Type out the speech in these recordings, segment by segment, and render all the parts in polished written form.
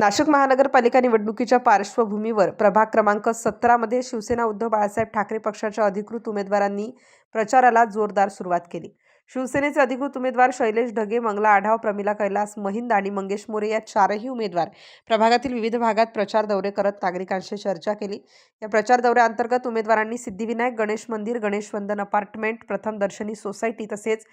नाशिक महानगरपालिका निवडणुकीच्या पार्श्वभूमीवर प्रभाग क्रमांक 17 मध्ये शिवसेना उद्धव बाळासाहेब ठाकरे पक्षाच्या अधिकृत उमेदवारांनी प्रचाराला जोरदार सुरुवात केली। शिवसेनेचे अधिकृत उमेदवार शैलेश ढगे, मंगला आढाव, प्रमिला कैलास महिंद आणि मंगेश मोरे या चारही उमेदवार प्रभागातील विविध भागात प्रचार दौरे करत नागरिकांशी चर्चा केली। या प्रचार दौऱ्याअंतर्गत उमेदवारांनी सिद्धिविनायक गणेश मंदिर, गणेश वंदन अपार्टमेंट, प्रथम दर्शनी सोसायटी तसेच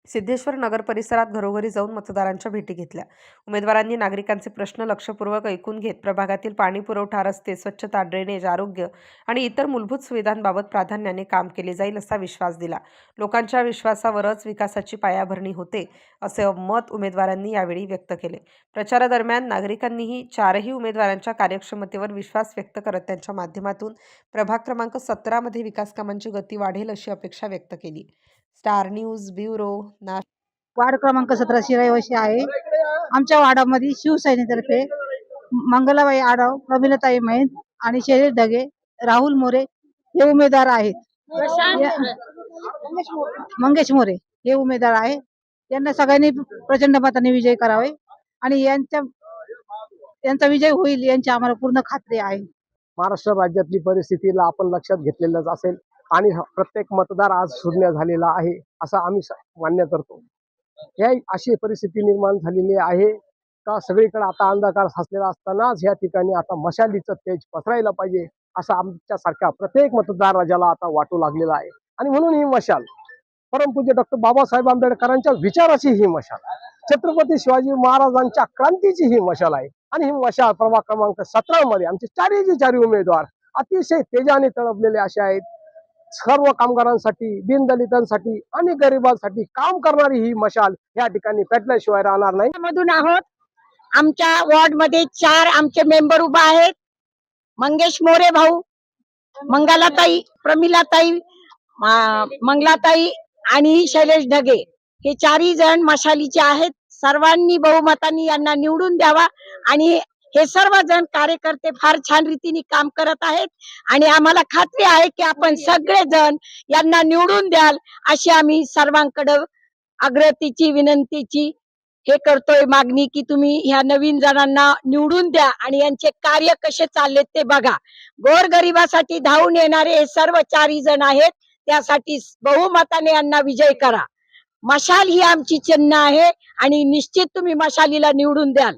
सिद्धेश्वर नगर परिसरात घरोघरी जाऊन मतदारांच्या भेटी घेतल्या। उमेदवारांनी नागरिकांचे प्रश्न लक्षपूर्वक ऐकून घेत प्रभागातील पाणी पुरवठा, रस्ते, स्वच्छता, ड्रेनेज, आरोग्य आणि इतर मूलभूत सुविधांबाबत प्राधान्याने काम केले जाईल असा विश्वास दिला। लोकांच्या विश्वासावरच विकासाची पायाभरणी होते असे मत उमेदवारांनी यावेळी व्यक्त केले। प्रचारादरम्यान नागरिकांनीही चारही उमेदवारांच्या कार्यक्षमतेवर विश्वास व्यक्त करत त्यांच्या माध्यमातून प्रभाग क्रमांक 17 मध्ये विकास कामांची गती वाढेल अशी अपेक्षा व्यक्त केली। Star news bureau Nashik. Ward क्रमांक 17 शिराईवाशी आहे। आमच्या वार्डामध्ये शिवसेनेतर्फे मंगलाबाई आढाव, प्रमिलाताई महिंद आणि शैलेश ढगे, राहुल मोरे हे उमेदवार आहेत। मंगेश मोरे हे उमेदवार आहेत। यांना सगळ्यांनी प्रचंड मताने विजय करावे आणि यांचा विजय होईल यांची आम्हाला पूर्ण खात्री आहे। महाराष्ट्र राज्यातली परिस्थितीला आपण लक्षात घेतलेलंच असेल आणि प्रत्येक मतदार आज शून्य झालेला आहे असं आम्ही मान्य करतो। या अशी परिस्थिती निर्माण झालेली आहे का सगळीकडे आता अंधकार साचलेला असतानाच या ठिकाणी आता मशालीचं तेज पसरायला पाहिजे असं आमच्यासारख्या प्रत्येक मतदार राजाला आता वाटू लागलेला आहे। आणि म्हणून ही मशाल परमपूज्य डॉक्टर बाबासाहेब आंबेडकरांच्या विचाराची ही मशाल, छत्रपती शिवाजी महाराजांच्या क्रांतीची ही मशाल आहे। आणि ही मशाल प्रभाग क्रमांक 17 मध्ये आमचे चारही उमेदवार अतिशय तेजाने तळपलेले असे आहेत। सर्व कामगारांसाठी, दीनदलितांसाठी आणि गरिबांसाठी काम करणारी ही मशाल या ठिकाणी पेटल्याशिवाय राहणार नाही। मधून आहोत। आमच्या वॉर्ड मध्ये 4 आमचे मेंबर उभा आहेत। मंगेश मोरे भाऊ, मंगलाताई, प्रमिलाताई, मंगलाताई आणि शैलेश ढगे हे चारही जण मशालीचे आहेत। सर्वांनी बहुमताने यांना निवडून द्यावा आणि हे सर्व जण कार्यकर्ते फार छान रीतीने काम करत आहेत आणि आम्हाला खात्री आहे की आपण सगळे जण यांना निवडून द्याल अशी आम्ही सर्वांकडे आग्रहाची विनंतीची हे करतोय मागणी की तुम्ही ह्या नवीन जणांना निवडून द्या आणि यांचे कार्य कसे चालले ते बघा। गोरगरिबासाठी धावून येणारे हे सर्व चारही जण आहेत, त्यासाठी बहुमताने यांना विजय करा। मशाल ही आमची चिन्ह आहे आणि निश्चित तुम्ही मशालीला निवडून द्याल।